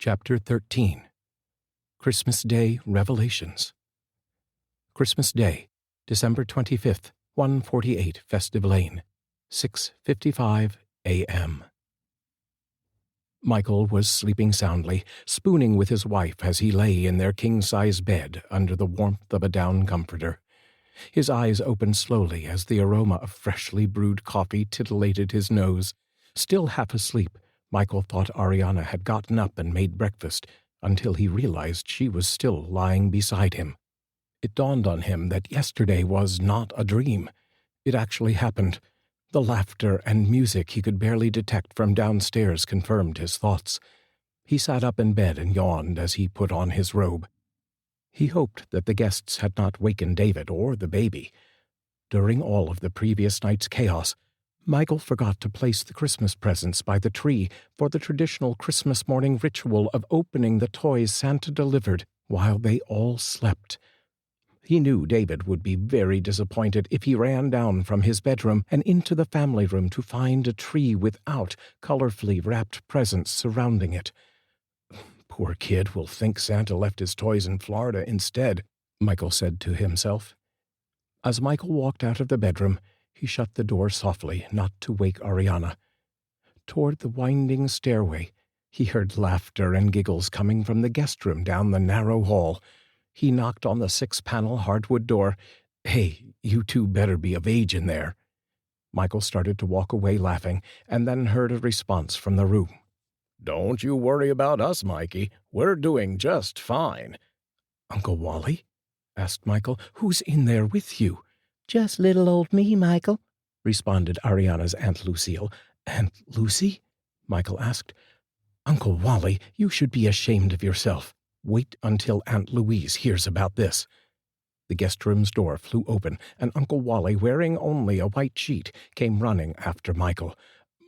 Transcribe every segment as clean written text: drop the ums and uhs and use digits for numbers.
Chapter 13 Christmas Day Revelations. Christmas Day, December 25th, 148 Festive Lane, 6:55 a.m. Michael was sleeping soundly, spooning with his wife as he lay in their king-size bed under the warmth of a down comforter. His eyes opened slowly as the aroma of freshly brewed coffee titillated his nose. Still half asleep, Michael thought Arianna had gotten up and made breakfast, until he realized she was still lying beside him. It dawned on him that yesterday was not a dream. It actually happened. The laughter and music he could barely detect from downstairs confirmed his thoughts. He sat up in bed and yawned as he put on his robe. He hoped that the guests had not wakened David or the baby. During all of the previous night's chaos, Michael forgot to place the Christmas presents by the tree for the traditional Christmas morning ritual of opening the toys Santa delivered while they all slept. He knew David would be very disappointed if he ran down from his bedroom and into the family room to find a tree without colorfully wrapped presents surrounding it. "Poor kid will think Santa left his toys in Florida instead," Michael said to himself. As Michael walked out of the bedroom, he shut the door softly, not to wake Arianna. Toward the winding stairway, he heard laughter and giggles coming from the guest room down the narrow hall. He knocked on the 6-panel hardwood door. "Hey, you two better be of age in there." Michael started to walk away laughing, and then heard a response from the room. "Don't you worry about us, Mikey. We're doing just fine." "Uncle Wally?" asked Michael. "Who's in there with you?" "Just little old me, Michael," responded Arianna's Aunt Lucille. "Aunt Lucy?" Michael asked. "Uncle Wally, you should be ashamed of yourself. Wait until Aunt Louise hears about this." The guest room's door flew open, and Uncle Wally, wearing only a white sheet, came running after Michael.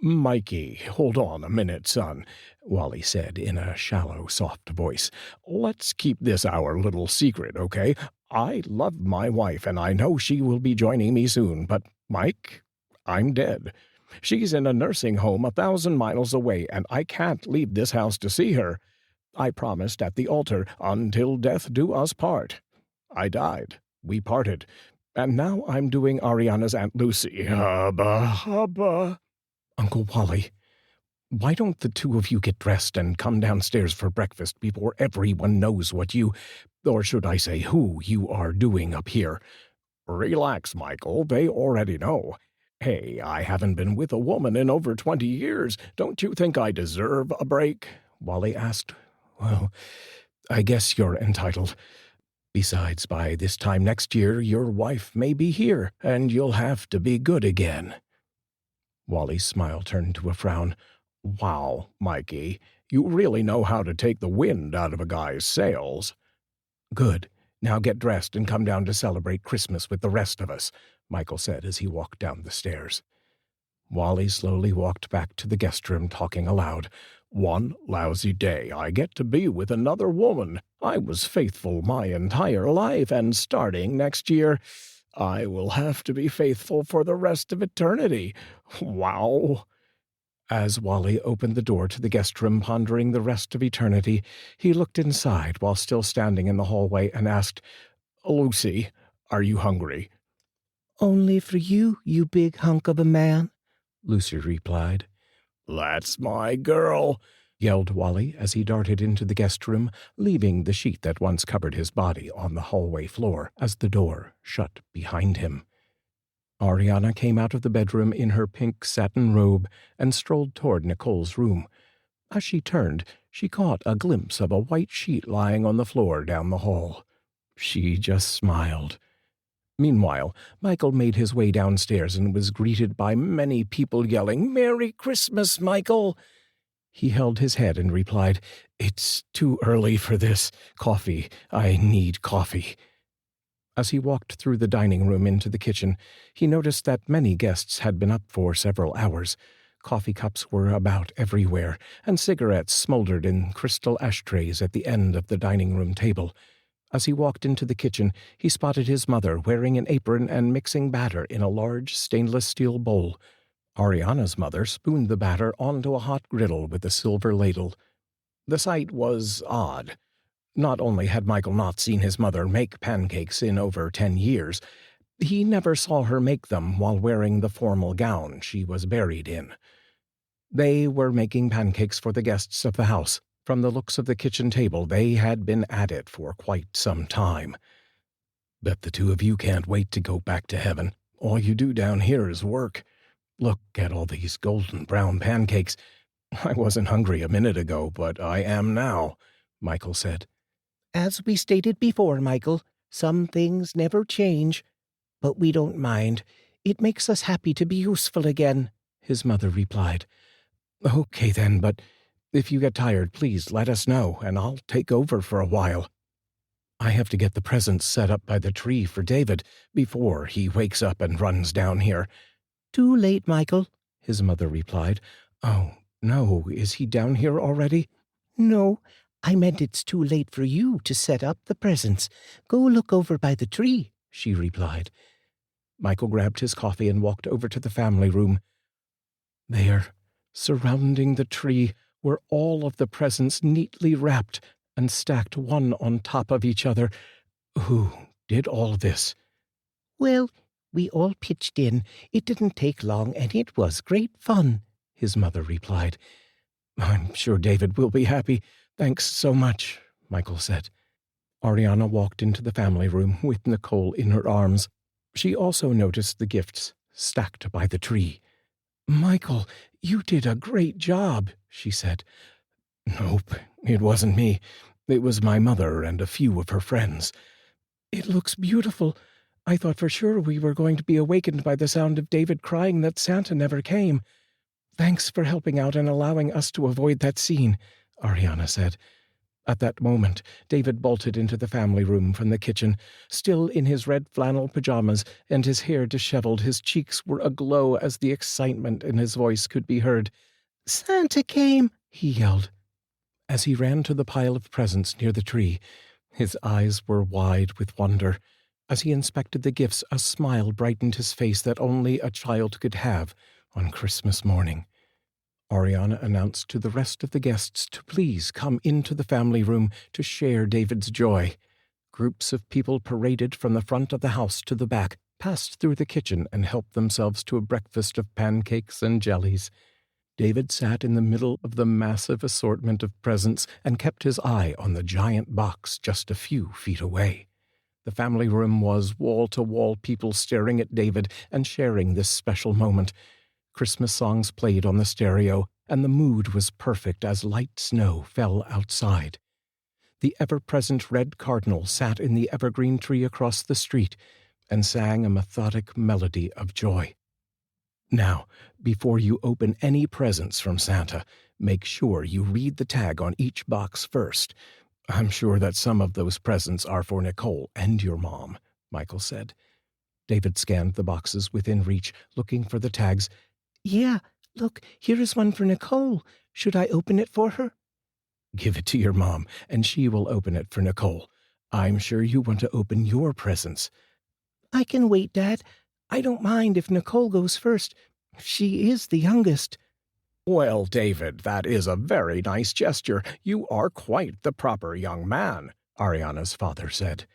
"Mikey, hold on a minute, son," Wally said in a shallow, soft voice. "Let's keep this our little secret, okay? I love my wife, and I know she will be joining me soon, but, Mike, I'm dead. She's in a nursing home 1,000 miles away, and I can't leave this house to see her. I promised at the altar, until death do us part. I died. We parted. And now I'm doing Arianna's Aunt Lucy. Hubba, hubba." "Uncle Wally, why don't the two of you get dressed and come downstairs for breakfast before everyone knows what you, or should I say who, you are doing up here?" "Relax, Michael. They already know. Hey, I haven't been with a woman in over 20 years. Don't you think I deserve a break?" Wally asked. "Well, I guess you're entitled. Besides, by this time next year, your wife may be here, and you'll have to be good again." Wally's smile turned to a frown. "Wow, Mikey, you really know how to take the wind out of a guy's sails." "Good. Now get dressed and come down to celebrate Christmas with the rest of us," Michael said as he walked down the stairs. Wally slowly walked back to the guest room, talking aloud. "One lousy day I get to be with another woman. I was faithful my entire life, and starting next year, I will have to be faithful for the rest of eternity. Wow." As Wally opened the door to the guest room, pondering the rest of eternity, he looked inside while still standing in the hallway and asked, "Lucy, are you hungry?" "Only for you, you big hunk of a man," Lucy replied. "That's my girl," yelled Wally as he darted into the guest room, leaving the sheet that once covered his body on the hallway floor as the door shut behind him. Arianna came out of the bedroom in her pink satin robe and strolled toward Nicole's room. As she turned, she caught a glimpse of a white sheet lying on the floor down the hall. She just smiled. Meanwhile, Michael made his way downstairs and was greeted by many people yelling, "Merry Christmas, Michael!" He held his head and replied, "It's too early for this. Coffee. I need coffee." As he walked through the dining room into the kitchen, he noticed that many guests had been up for several hours. Coffee cups were about everywhere, and cigarettes smoldered in crystal ashtrays at the end of the dining room table. As he walked into the kitchen, he spotted his mother wearing an apron and mixing batter in a large stainless steel bowl. Arianna's mother spooned the batter onto a hot griddle with a silver ladle. The sight was odd. Not only had Michael not seen his mother make pancakes in over 10 years, he never saw her make them while wearing the formal gown she was buried in. They were making pancakes for the guests of the house. From the looks of the kitchen table, they had been at it for quite some time. Bet the two of you can't wait to go back to heaven. All you do down here is work. Look at all these golden brown pancakes. I wasn't hungry a minute ago, but I am now, Michael said. As we stated before, Michael, some things never change. But we don't mind. It makes us happy to be useful again, his mother replied. Okay then, but if you get tired, please let us know, and I'll take over for a while. I have to get the presents set up by the tree for David before he wakes up and runs down here. Too late, Michael, his mother replied. Oh, no, is he down here already? No, I meant it's too late for you to set up the presents. Go look over by the tree, she replied. Michael grabbed his coffee and walked over to the family room. There, surrounding the tree, were all of the presents neatly wrapped and stacked one on top of each other. Who did all this? Well, we all pitched in. It didn't take long, and it was great fun, his mother replied. I'm sure David will be happy. Thanks so much, Michael said. Arianna walked into the family room with Nicole in her arms. She also noticed the gifts stacked by the tree. Michael, you did a great job, she said. Nope, it wasn't me. It was my mother and a few of her friends. It looks beautiful. I thought for sure we were going to be awakened by the sound of David crying that Santa never came. Thanks for helping out and allowing us to avoid that scene, Arianna said. At that moment, David bolted into the family room from the kitchen, still in his red flannel pajamas and his hair disheveled. His cheeks were aglow as the excitement in his voice could be heard. Santa came, he yelled. As he ran to the pile of presents near the tree, his eyes were wide with wonder. As he inspected the gifts, a smile brightened his face that only a child could have on Christmas morning. Arianna announced to the rest of the guests to please come into the family room to share David's joy. Groups of people paraded from the front of the house to the back, passed through the kitchen, and helped themselves to a breakfast of pancakes and jellies. David sat in the middle of the massive assortment of presents and kept his eye on the giant box just a few feet away. The family room was wall-to-wall people staring at David and sharing this special moment. Christmas songs played on the stereo, and the mood was perfect as light snow fell outside. The ever-present red cardinal sat in the evergreen tree across the street and sang a methodic melody of joy. Now, before you open any presents from Santa, make sure you read the tag on each box first. I'm sure that some of those presents are for Nicole and your mom, Michael said. David scanned the boxes within reach, looking for the tags. Yeah, look, here is one for Nicole. Should I open it for her? Give it to your mom, and she will open it for Nicole. I'm sure you want to open your presents. I can wait, Dad. I don't mind if Nicole goes first. She is the youngest. Well, David, that is a very nice gesture. You are quite the proper young man, Arianna's father said.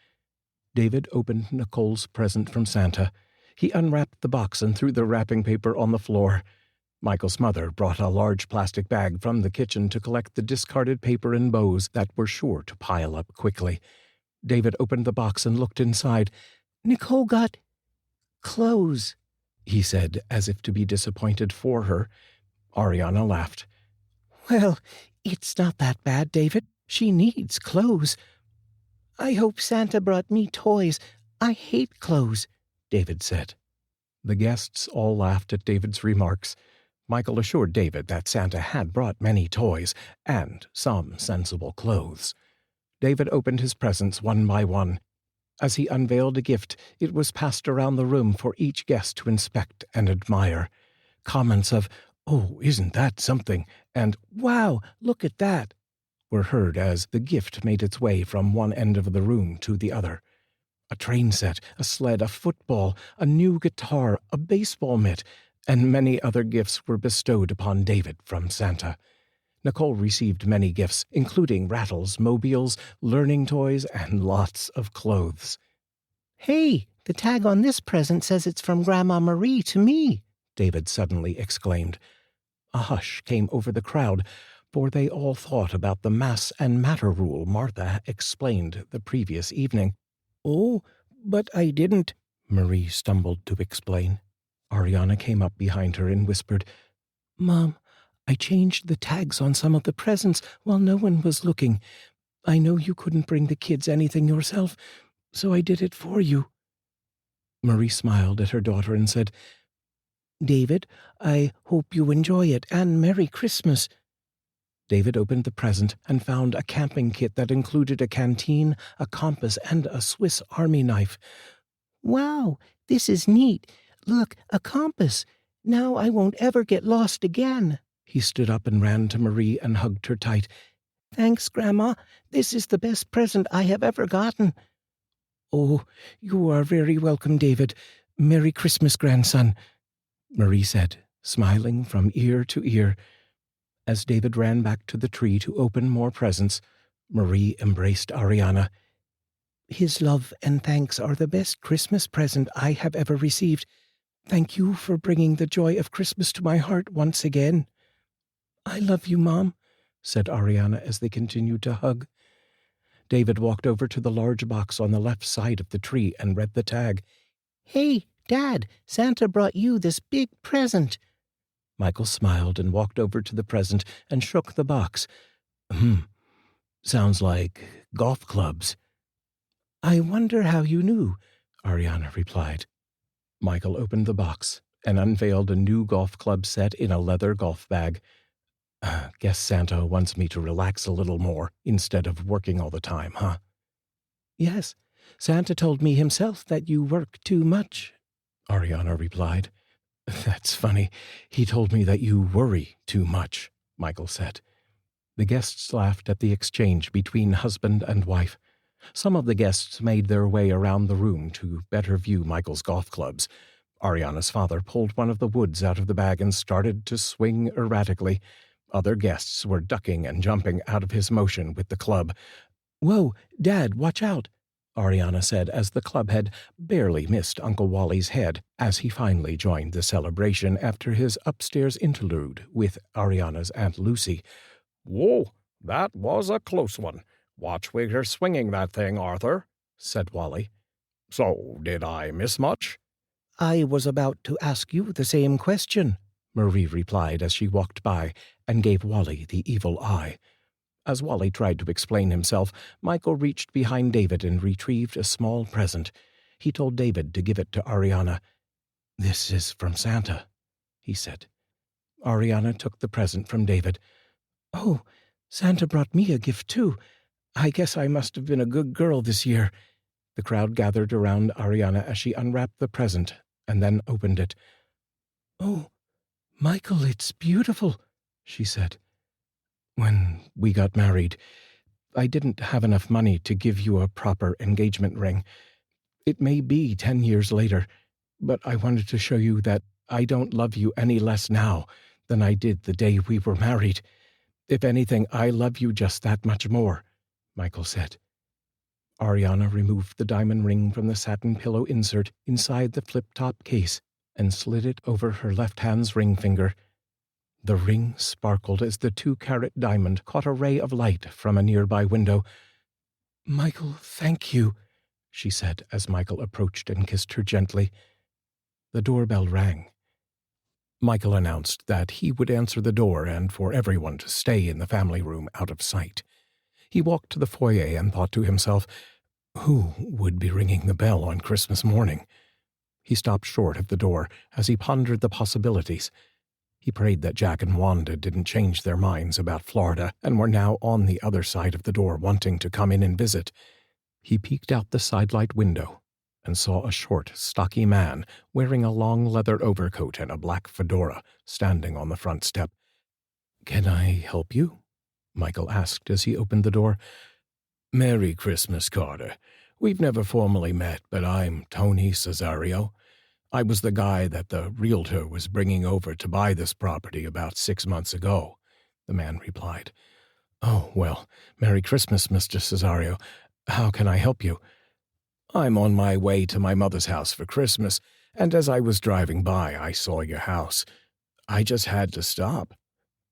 David opened Nicole's present from Santa. He unwrapped the box and threw the wrapping paper on the floor. Michael's mother brought a large plastic bag from the kitchen to collect the discarded paper and bows that were sure to pile up quickly. David opened the box and looked inside. Nicole got clothes, he said, as if to be disappointed for her. Arianna laughed. Well, it's not that bad, David. She needs clothes. I hope Santa brought me toys. I hate clothes, David said. The guests all laughed at David's remarks. Michael assured David that Santa had brought many toys and some sensible clothes. David opened his presents one by one. As he unveiled a gift, it was passed around the room for each guest to inspect and admire. Comments of, "Oh, isn't that something?" and "Wow, look at that," were heard as the gift made its way from one end of the room to the other. A train set, a sled, a football, a new guitar, a baseball mitt, and many other gifts were bestowed upon David from Santa. Nicole received many gifts, including rattles, mobiles, learning toys, and lots of clothes. Hey, the tag on this present says it's from Grandma Marie to me, David suddenly exclaimed. A hush came over the crowd, for they all thought about the mass and matter rule Martha explained the previous evening. Oh, but I didn't, Marie stumbled to explain. Arianna came up behind her and whispered, Mom, I changed the tags on some of the presents while no one was looking. I know you couldn't bring the kids anything yourself, so I did it for you. Marie smiled at her daughter and said, David, I hope you enjoy it, and Merry Christmas. David opened the present and found a camping kit that included a canteen, a compass, and a Swiss Army knife. Wow, this is neat. Look, a compass. Now I won't ever get lost again. He stood up and ran to Marie and hugged her tight. Thanks, Grandma. This is the best present I have ever gotten. Oh, you are very welcome, David. Merry Christmas, grandson, Marie said, smiling from ear to ear. As David ran back to the tree to open more presents, Marie embraced Arianna. His love and thanks are the best Christmas present I have ever received. Thank you for bringing the joy of Christmas to my heart once again. I love you, Mom, said Arianna as they continued to hug. David walked over to the large box on the left side of the tree and read the tag. Hey, Dad, Santa brought you this big present. Michael smiled and walked over to the present and shook the box. Sounds like golf clubs. I wonder how you knew, Arianna replied. Michael opened the box and unveiled a new golf club set in a leather golf bag. Guess Santa wants me to relax a little more instead of working all the time, huh? Yes, Santa told me himself that you work too much, Arianna replied. That's funny. He told me that you worry too much, Michael said. The guests laughed at the exchange between husband and wife. Some of the guests made their way around the room to better view Michael's golf clubs. Arianna's father pulled one of the woods out of the bag and started to swing erratically. Other guests were ducking and jumping out of his motion with the club. Whoa, Dad, watch out, Arianna said as the clubhead barely missed Uncle Wally's head as he finally joined the celebration after his upstairs interlude with Arianna's Aunt Lucy. Whoa, that was a close one. Watch where you're swinging that thing, Arthur, said Wally. So, did I miss much? I was about to ask you the same question, Marie replied as she walked by and gave Wally the evil eye. As Wally tried to explain himself, Michael reached behind David and retrieved a small present. He told David to give it to Arianna. This is from Santa, he said. Arianna took the present from David. Oh, Santa brought me a gift too. I guess I must have been a good girl this year. The crowd gathered around Arianna as she unwrapped the present and then opened it. Oh, Michael, it's beautiful, she said. When we got married, I didn't have enough money to give you a proper engagement ring. It may be 10 years later, but I wanted to show you that I don't love you any less now than I did the day we were married. If anything, I love you just that much more, Michael said. Arianna removed the diamond ring from the satin pillow insert inside the flip-top case and slid it over her left hand's ring finger. The ring sparkled as the 2-carat diamond caught a ray of light from a nearby window. Michael, thank you, she said as Michael approached and kissed her gently. The doorbell rang. Michael announced that he would answer the door and for everyone to stay in the family room out of sight. He walked to the foyer and thought to himself, who would be ringing the bell on Christmas morning? He stopped short of the door as he pondered the possibilities. He prayed that Jack and Wanda didn't change their minds about Florida and were now on the other side of the door wanting to come in and visit. He peeked out the sidelight window and saw a short, stocky man wearing a long leather overcoat and a black fedora standing on the front step. "Can I help you?" Michael asked as he opened the door. "Merry Christmas, Carter. We've never formally met, but I'm Tony Cesario. I was the guy that the realtor was bringing over to buy this property about 6 months ago. the man replied. "Oh, well, Merry Christmas, Mr. Cesario. How can I help you?" "I'm on my way to my mother's house for Christmas, and as I was driving by, I saw your house. I just had to stop.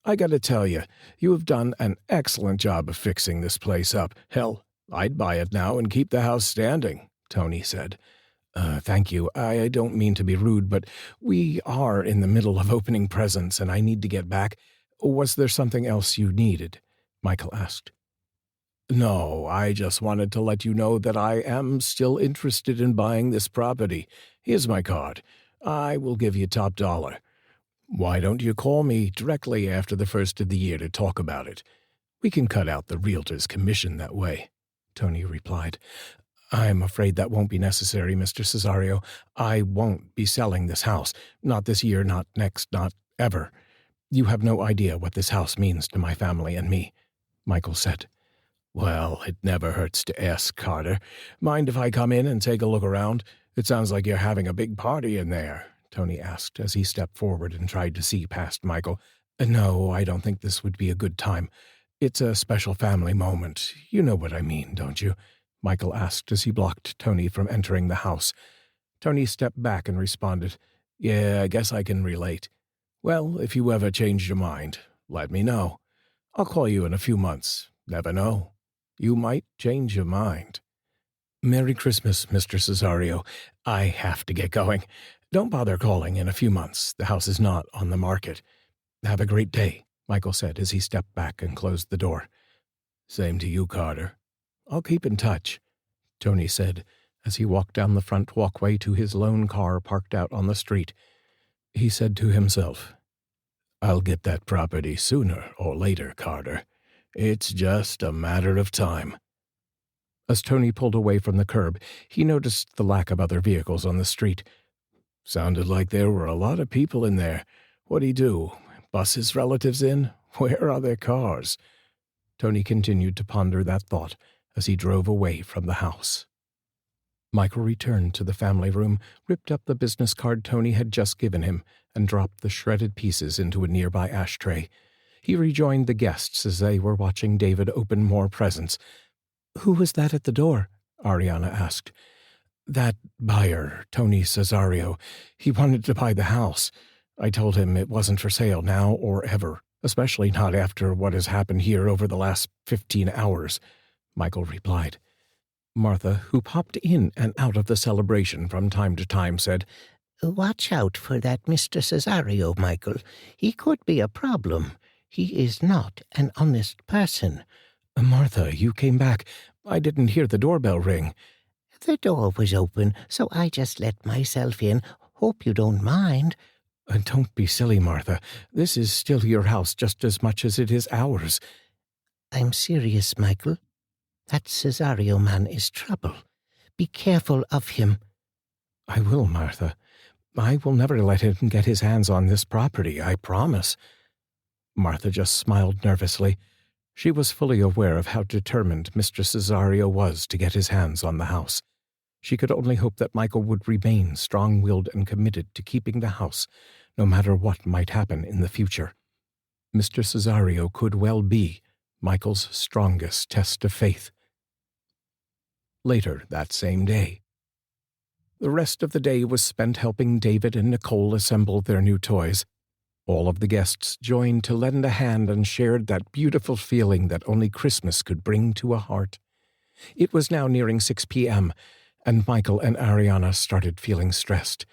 I gotta tell you have done an excellent job of fixing this place up. Hell, I'd buy it now and keep the house standing," Tony said. Thank you. I don't mean to be rude, but we are in the middle of opening presents and I need to get back. Was there something else you needed?" Michael asked. "No, I just wanted to let you know that I am still interested in buying this property. Here's my card. I will give you top dollar. Why don't you call me directly after the first of the year to talk about it? We can cut out the realtor's commission that way," Tony replied. "I'm afraid that won't be necessary, Mr. Cesario. I won't be selling this house. Not this year, not next, not ever. You have no idea what this house means to my family and me," Michael said. "Well, it never hurts to ask, Carter. Mind if I come in and take a look around? It sounds like you're having a big party in there," Tony asked as he stepped forward and tried to see past Michael. "No, I don't think this would be a good time. It's a special family moment. You know what I mean, don't you?" Michael asked as he blocked Tony from entering the house. Tony stepped back and responded, "Yeah, I guess I can relate. Well, if you ever change your mind, let me know. I'll call you in a few months. Never know. You might change your mind." "Merry Christmas, Mr. Cesario. I have to get going. Don't bother calling in a few months. The house is not on the market. Have a great day," Michael said as he stepped back and closed the door. "Same to you, Carter. I'll keep in touch," Tony said as he walked down the front walkway to his lone car parked out on the street. He said to himself, "I'll get that property sooner or later, Carter. It's just a matter of time." As Tony pulled away from the curb, he noticed the lack of other vehicles on the street. "Sounded like there were a lot of people in there. What'd he do? Bus his relatives in? Where are their cars?" Tony continued to ponder that thought as he drove away from the house. Michael returned to the family room, ripped up the business card Tony had just given him, and dropped the shredded pieces into a nearby ashtray. He rejoined the guests as they were watching David open more presents. "Who was that at the door?" Arianna asked. "That buyer, Tony Cesario. He wanted to buy the house. I told him it wasn't for sale now or ever, especially not after what has happened here over the last 15 hours, Michael replied. Martha, who popped in and out of the celebration from time to time, said, "Watch out for that Mr. Cesario, Michael. He could be a problem. He is not an honest person." "Martha, you came back. I didn't hear the doorbell ring." "The door was open, so I just let myself in. Hope you don't mind." Don't be silly, Martha. This is still your house just as much as it is ours." "I'm serious, Michael. That Cesario man is trouble. Be careful of him." "I will, Martha. I will never let him get his hands on this property, I promise." Martha just smiled nervously. She was fully aware of how determined Mr. Cesario was to get his hands on the house. She could only hope that Michael would remain strong-willed and committed to keeping the house, no matter what might happen in the future. Mr. Cesario could well be Michael's strongest test of faith. Later that same day. The rest of the day was spent helping David and Nicole assemble their new toys. All of the guests joined to lend a hand and shared that beautiful feeling that only Christmas could bring to a heart. It was now nearing 6 p.m., and Michael and Arianna started feeling stressed.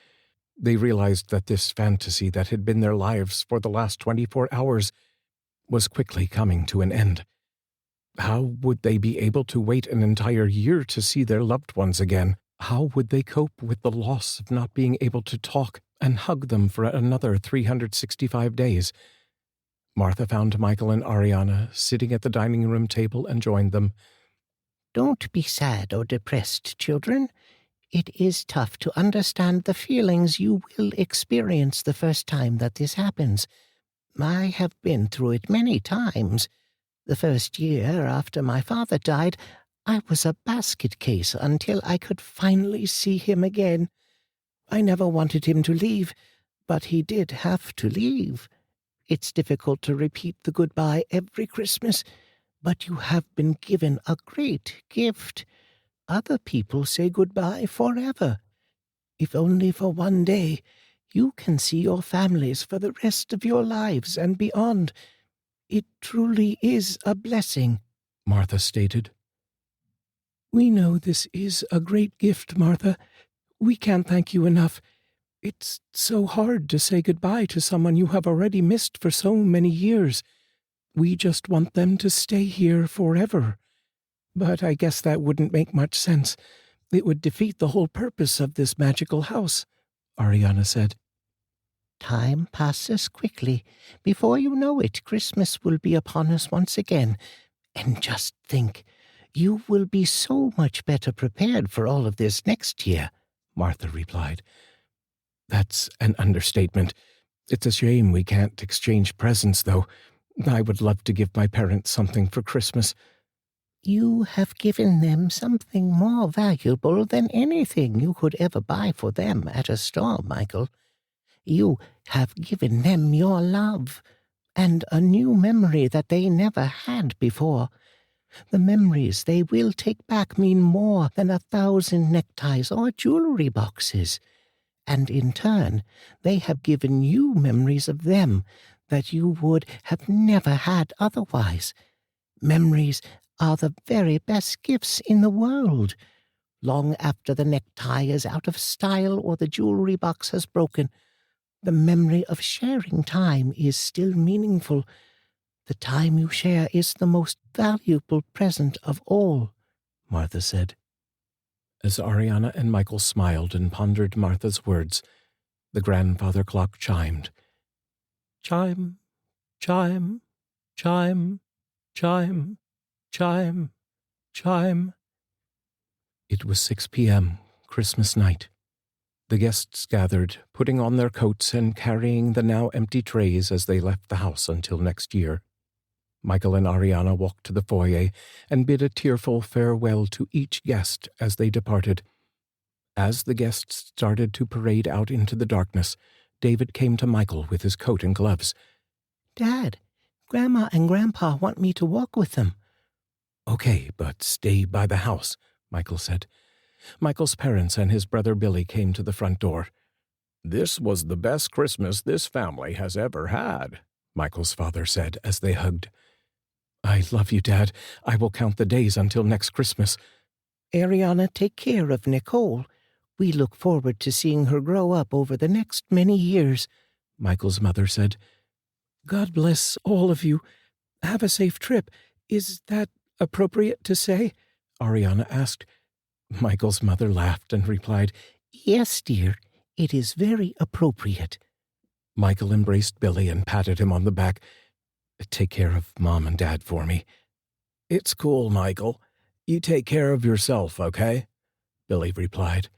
They realized that this fantasy that had been their lives for the last 24 hours was quickly coming to an end. How would they be able to wait an entire year to see their loved ones again? How would they cope with the loss of not being able to talk and hug them for another 365 days? Martha found Michael and Arianna sitting at the dining room table and joined them. "Don't be sad or depressed, children. It is tough to understand the feelings you will experience the first time that this happens. I have been through it many times. The first year after my father died, I was a basket case until I could finally see him again. I never wanted him to leave, but he did have to leave. It's difficult to repeat the goodbye every Christmas, but you have been given a great gift. Other people say goodbye forever. If only for one day, you can see your families for the rest of your lives and beyond. It truly is a blessing, Martha stated. We know this is a great gift, Martha. We can't thank you enough. It's so hard to say goodbye to someone you have already missed for so many years. We just want them to stay here forever. But I guess that wouldn't make much sense. It would defeat the whole purpose of this magical house, Arianna said. Time passes quickly. Before you know it, Christmas will be upon us once again. And just think, you will be so much better prepared for all of this next year, Martha replied. That's an understatement. It's a shame we can't exchange presents, though. I would love to give my parents something for Christmas. You have given them something more valuable than anything you could ever buy for them at a store, Michael. You have given them your love and a new memory that they never had before. The memories they will take back mean more than 1,000 neckties or jewelry boxes. And in turn, they have given you memories of them that you would have never had otherwise. Memories are the very best gifts in the world. Long after the necktie is out of style or the jewelry box has broken, the memory of sharing time is still meaningful. The time you share is the most valuable present of all, Martha said. As Arianna and Michael smiled and pondered Martha's words, the grandfather clock chimed. Chime, chime, chime, chime, chime, chime. It was 6 p.m., Christmas night. The guests gathered, putting on their coats and carrying the now empty trays as they left the house until next year. Michael and Arianna walked to the foyer and bid a tearful farewell to each guest as they departed. As the guests started to parade out into the darkness, David came to Michael with his coat and gloves. Dad, Grandma and Grandpa want me to walk with them. Okay, but stay by the house, Michael said. Michael's parents and his brother Billy came to the front door. This was the best Christmas this family has ever had, Michael's father said as they hugged. I love you, Dad. I will count the days until next Christmas. Arianna, take care of Nicole. We look forward to seeing her grow up over the next many years, Michael's mother said. God bless all of you. Have a safe trip. Is that appropriate to say? Arianna asked. Michael's mother laughed and replied, Yes, dear, it is very appropriate. Michael embraced Billy and patted him on the back. Take care of Mom and Dad for me. It's cool, Michael. You take care of yourself, okay? Billy replied.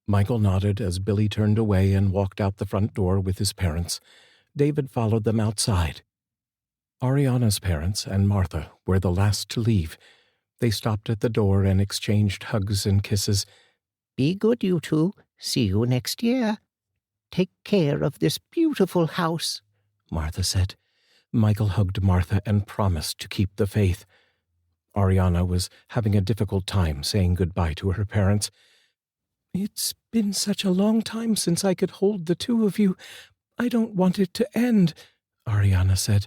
Michael nodded as Billy turned away and walked out the front door with his parents. David followed them outside. Arianna's parents and Martha were the last to leave. They stopped at the door and exchanged hugs and kisses. Be good, you two. See you next year. Take care of this beautiful house, Martha said. Michael hugged Martha and promised to keep the faith. Arianna was having a difficult time saying goodbye to her parents. It's been such a long time since I could hold the two of you. I don't want it to end, Arianna said.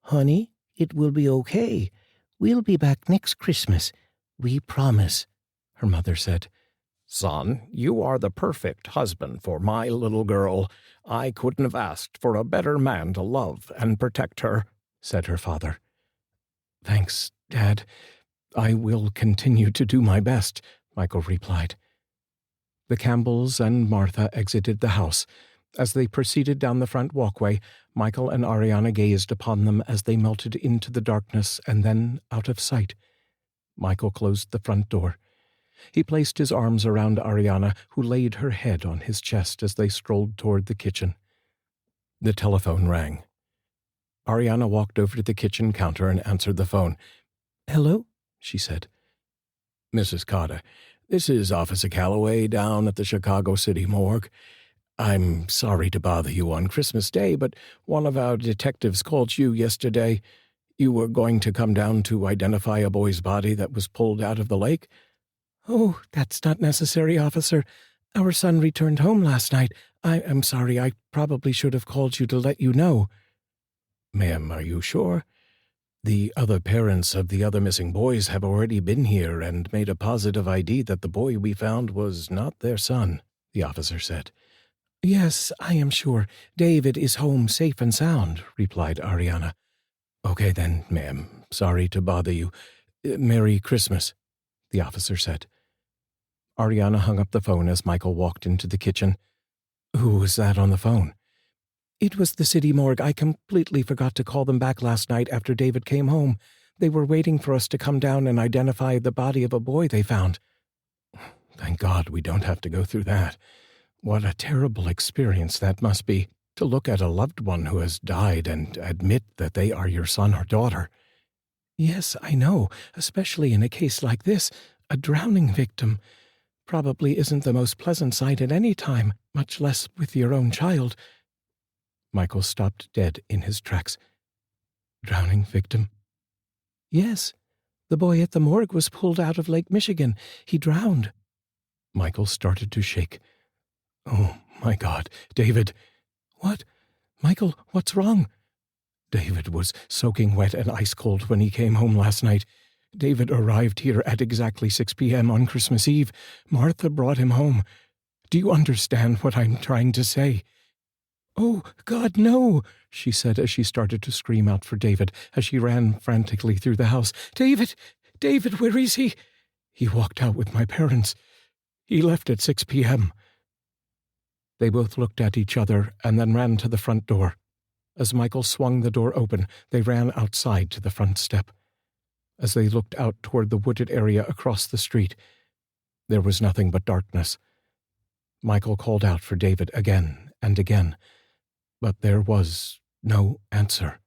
Honey, it will be okay. We'll be back next Christmas. We promise, her mother said. Son, you are the perfect husband for my little girl. I couldn't have asked for a better man to love and protect her, said her father. Thanks, Dad. I will continue to do my best, Michael replied. The Campbells and Martha exited the house. As they proceeded down the front walkway, Michael and Arianna gazed upon them as they melted into the darkness and then out of sight. Michael closed the front door. He placed his arms around Arianna, who laid her head on his chest as they strolled toward the kitchen. The telephone rang. Arianna walked over to the kitchen counter and answered the phone. Hello, she said. Mrs. Carter, this is Officer Calloway down at the Chicago City Morgue. I'm sorry to bother you on Christmas Day, but one of our detectives called you yesterday. You were going to come down to identify a boy's body that was pulled out of the lake? Oh, that's not necessary, officer. Our son returned home last night. I'm sorry, I probably should have called you to let you know. Ma'am, are you sure? The other parents of the other missing boys have already been here and made a positive ID that the boy we found was not their son, the officer said. Yes, I am sure. David is home safe and sound, replied Arianna. Okay then, ma'am. Sorry to bother you. Merry Christmas, the officer said. Arianna hung up the phone as Michael walked into the kitchen. Who was that on the phone? It was the city morgue. I completely forgot to call them back last night after David came home. They were waiting for us to come down and identify the body of a boy they found. Thank God we don't have to go through that. What a terrible experience that must be, to look at a loved one who has died and admit that they are your son or daughter. Yes, I know, especially in a case like this, a drowning victim. Probably isn't the most pleasant sight at any time, much less with your own child. Michael stopped dead in his tracks. Drowning victim? Yes. The boy at the morgue was pulled out of Lake Michigan. He drowned. Michael started to shake. Oh, my God, David. What? Michael, what's wrong? David was soaking wet and ice-cold when he came home last night. David arrived here at exactly 6 p.m. on Christmas Eve. Martha brought him home. Do you understand what I'm trying to say? Oh, God, no, she said as she started to scream out for David as she ran frantically through the house. David! David, where is he? He walked out with my parents. He left at 6 p.m. They both looked at each other and then ran to the front door. As Michael swung the door open, they ran outside to the front step. As they looked out toward the wooded area across the street, there was nothing but darkness. Michael called out for David again and again, but there was no answer.